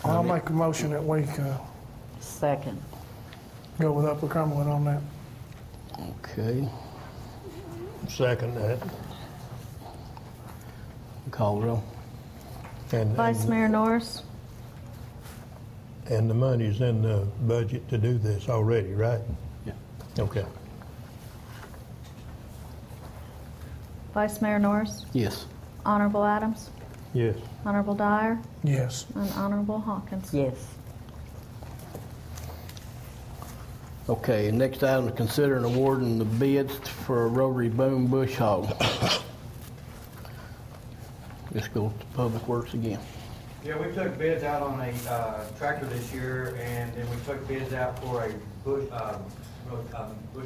I'll make a motion that we Second. go with Upper Cumberland on that. Okay. Second that. Call the roll. Vice Mayor Norris. And the money's in the budget to do this already, right? Yeah. Okay. Vice Mayor Norris. Yes. Honorable Adams. Yes. Honorable Dyer. Yes. And Honorable Hawkins. Yes. Okay, next item to consider and awarding the bids for a rotary boom bush hog. This goes to Public Works again. Yeah, we took bids out on a tractor this year, and then we took bids out for a bush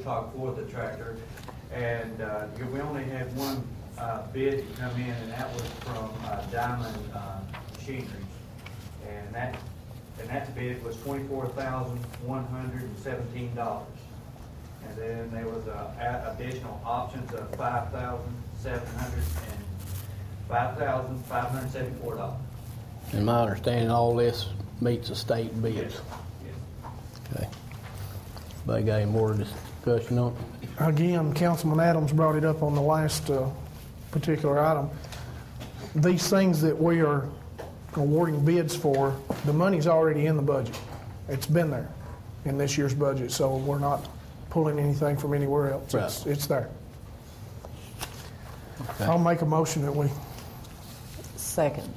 hog for the tractor. And we only had one bid to come in, and that was from Diamond Machinery. And that bid was $24,117. And then there was additional options of $5,574. In my understanding, all this meets the state bids. Yes. Okay. Anybody got any more discussion on it? Again, Councilman Adams brought it up on the last particular item. These things that we are awarding bids for, the money's already in the budget. It's been there in this year's budget, so we're not pulling anything from anywhere else. Right. It's there. Okay. I'll make a motion that we... Second.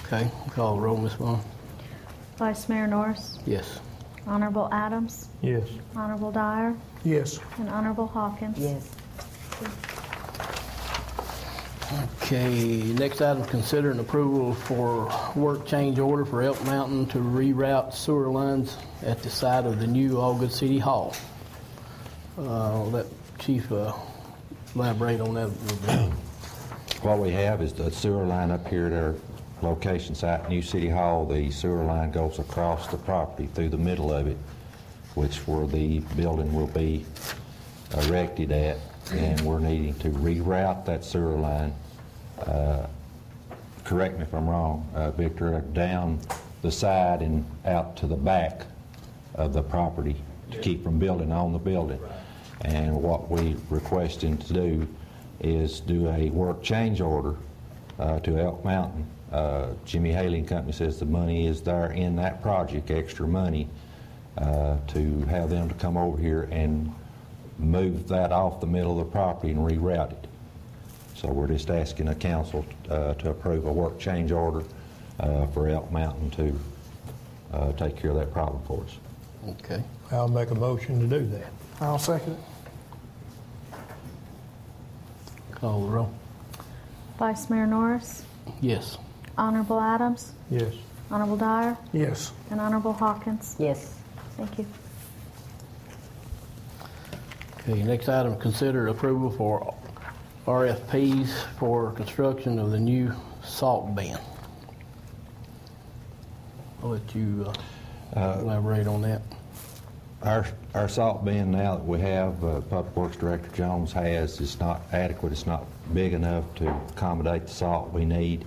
Okay, call the roll, Ms. Vaughn. Vice Mayor Norris. Yes. Honorable Adams. Yes. Honorable Dyer. Yes. And Honorable Hawkins. Yes. Okay, next item, consider an approval for work change order for Elk Mountain to reroute sewer lines at the site of the new Algood City Hall. Let Chief elaborate on that a little bit. What we have is the sewer line up here at our location site, New City Hall. The sewer line goes across the property through the middle of it, which where the building will be erected at, and we're needing to reroute that sewer line, correct me if I'm wrong, Victor, down the side and out to the back of the property to keep from building on the building. And what we're requesting to do is do a work change order to Elk Mountain. Jimmy Haley and Company says the money is there in that project, extra money, to have them to come over here and move that off the middle of the property and reroute it. So we're just asking the council to approve a work change order for Elk Mountain to take care of that problem for us. Okay. I'll make a motion to do that. I'll second it. Call the roll. Vice Mayor Norris. Yes. Honorable Adams. Yes. Honorable Dyer. Yes. And Honorable Hawkins. Yes. Thank you. Okay, next item, consider approval for RFPs for construction of the new salt bin. I'll let you elaborate on that. Our salt bin now that we have, Public Works Director Jones has, is not adequate. It's not big enough to accommodate the salt we need.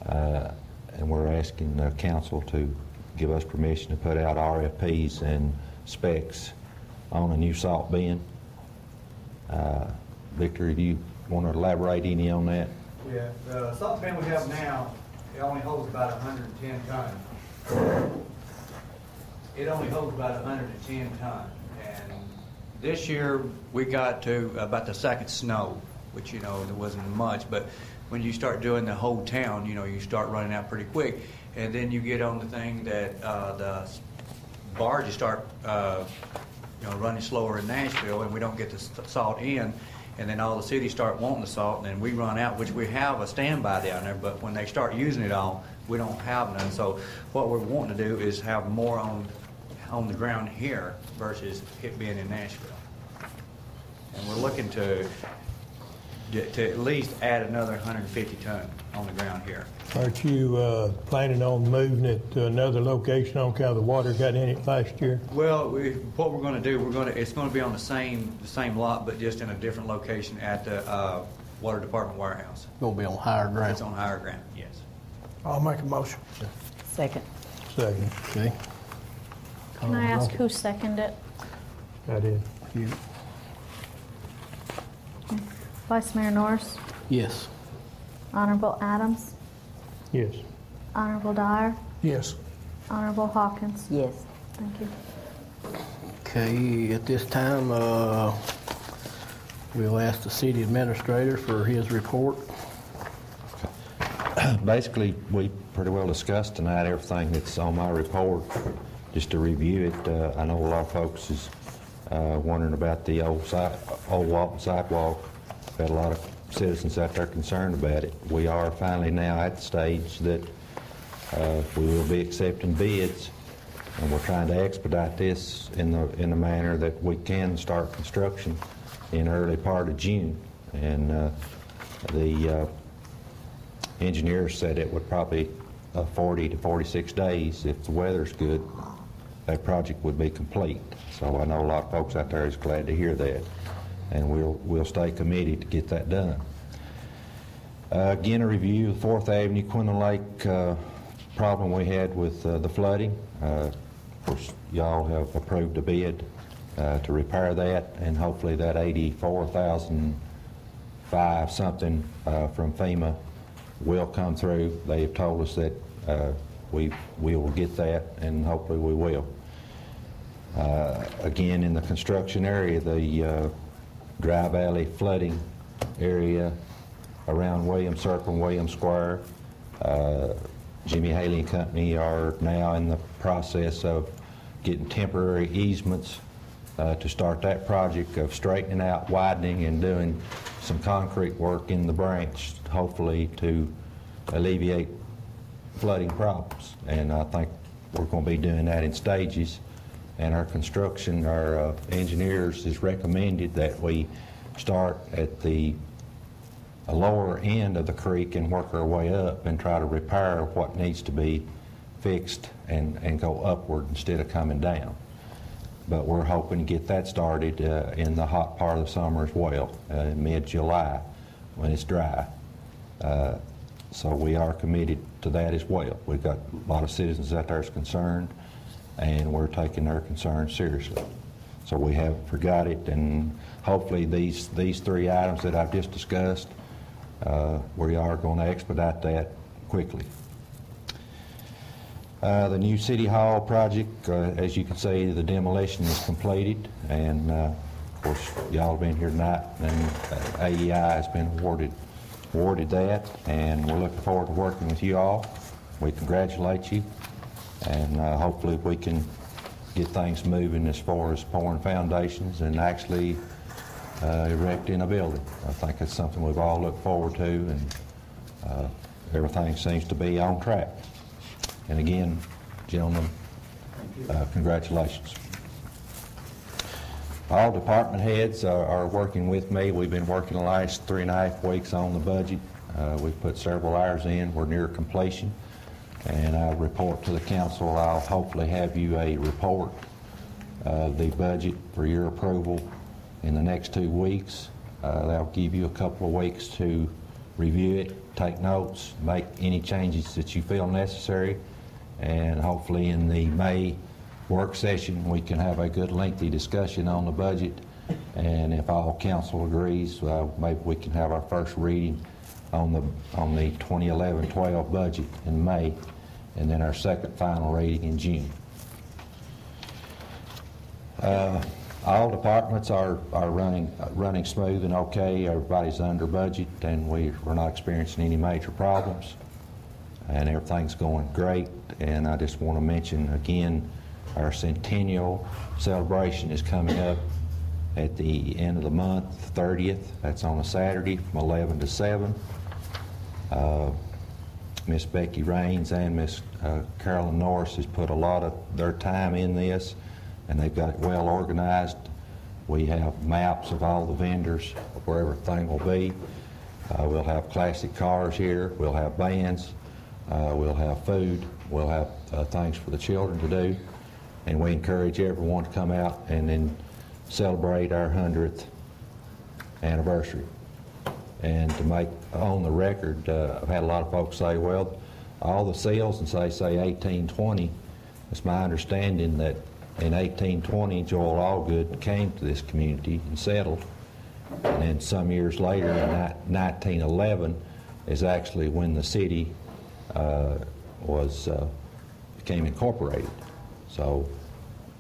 And we're asking the council to give us permission to put out RFPs and specs on a new salt bin. Victor, do you want to elaborate any on that? Yeah, the salt bin we have now, it only holds about 110 tons. It only holds about 110 tons. And this year we got to about the second snow, which, there wasn't much, but when you start doing the whole town, you start running out pretty quick. And then you get on the thing that the barges start, running slower in Nashville, and we don't get the salt in. And then all the cities start wanting the salt, and then we run out, which we have a standby down there, but when they start using it all, we don't have none. So what we're wanting to do is have more on the ground here versus it being in Nashville. And we're looking to at least add another 150 ton on the ground here. Aren't you planning on moving it to another location on account of the water got in it last year? Well, what we're going to do, it's going to be on the same lot, but just in a different location at the Water Department warehouse. Gonna be on higher ground. It's on higher ground, yes. I'll make a motion. Second. Second. Okay. Can I ask who seconded it? I did. You. Vice Mayor Norris, Yes. Honorable Adams, Yes. Honorable Dyer, Yes. Honorable Hawkins. Yes. Thank you. Okay, at this time, we'll ask the city administrator for his report. Basically, we pretty well discussed tonight everything that's on my report. Just to review it, I know a lot of folks is wondering about the old Walton sidewalk. Got a lot of citizens out there concerned about it. We are finally now at the stage that we will be accepting bids, and we're trying to expedite this in the manner that we can start construction in early part of June. And the engineers said it would probably 40 to 46 days, if the weather's good, that project would be complete. So I know a lot of folks out there is glad to hear that, and we'll stay committed to get that done. Again, a review of 4th Avenue, Quinlan Lake problem we had with the flooding. Of course, y'all have approved a bid to repair that, and hopefully that $84,500 something from FEMA will come through. They have told us that we will get that, and hopefully we will. Again, in the construction area, the Dry Valley flooding area around Williams Circle and Williams Square, Jimmy Haley and Company are now in the process of getting temporary easements to start that project of straightening out, widening, and doing some concrete work in the branch, hopefully to alleviate flooding problems. And I think we're going to be doing that in stages. And our engineers has recommended that we start at the lower end of the creek and work our way up and try to repair what needs to be fixed and go upward instead of coming down. But we're hoping to get that started in the hot part of the summer as well, mid-July when it's dry. So we are committed to that as well. We've got a lot of citizens out there that's concerned, and we're taking their concerns seriously. So we haven't forgot it, and hopefully these 3 items that I've just discussed, we are going to expedite that quickly. The new City Hall project, as you can see, the demolition is completed, and of course y'all have been here tonight, and AEI has been awarded that, and we're looking forward to working with you all. We congratulate you, and hopefully we can get things moving as far as pouring foundations and actually erecting a building. I think it's something we've all looked forward to, and everything seems to be on track. And again, gentlemen, congratulations. All department heads are working with me. We've been working the last 3.5 weeks on the budget. We've put several hours in. We're near completion. And I'll report to the council. I'll hopefully have you a report of the budget for your approval in the next 2 weeks. That'll give you a couple of weeks to review it, take notes, make any changes that you feel necessary, and hopefully in the May work session we can have a good lengthy discussion on the budget, and if all council agrees, maybe we can have our first reading on the 2011-12 budget in May, and then our second final reading in June. All departments are running smooth and okay. Everybody's under budget, and we're not experiencing any major problems, and everything's going great. And I just want to mention again, our centennial celebration is coming up at the end of the month, 30th. That's on a Saturday from 11 to 7. Miss Becky Raines and Miss Carolyn Norris has put a lot of their time in this, and they've got it well organized. We have maps of all the vendors, where everything will be. We'll have classic cars here. We'll have bands. We'll have food. We'll have things for the children to do. And we encourage everyone to come out and then celebrate our 100th anniversary. And to make on the record, I've had a lot of folks say, well, all the sales and say 1820. It's my understanding that in 1820, Joel Algood came to this community and settled. And then some years later, in 1911, is actually when the city became incorporated. So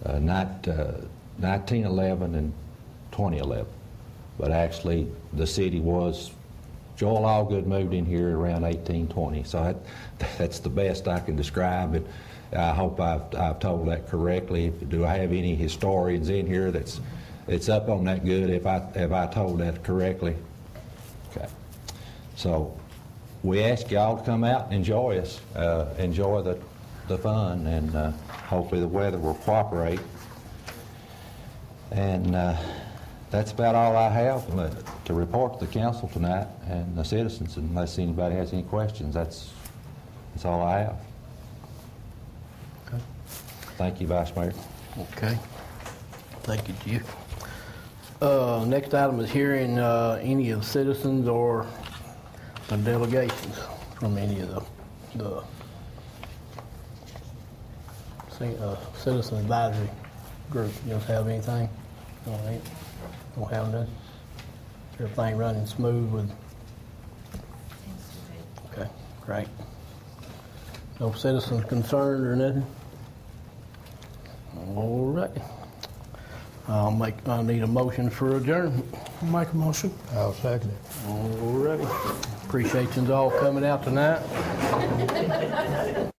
1911 and 2011. But actually, the city was, Joel Algood moved in here around 1820. So that's the best I can describe it. I hope I've told that correctly. Do I have any historians in here that's up on that good? Have I told that correctly? Okay. So we ask y'all to come out and enjoy us, enjoy the fun, and hopefully the weather will cooperate. And that's about all I have to report to the council tonight and the citizens, unless anybody has any questions. That's all I have. Okay. Thank you, Vice Mayor. Okay. Thank you, Chief. Next item is hearing any of the citizens or the delegations from any of the citizen advisory group. You don't have anything? All right. Don't have none? Everything running smooth with? Okay, great. No citizens concerned or nothing? All right. I need a motion for adjournment. Make a motion. I'll second it. All righty. Appreciate you all coming out tonight.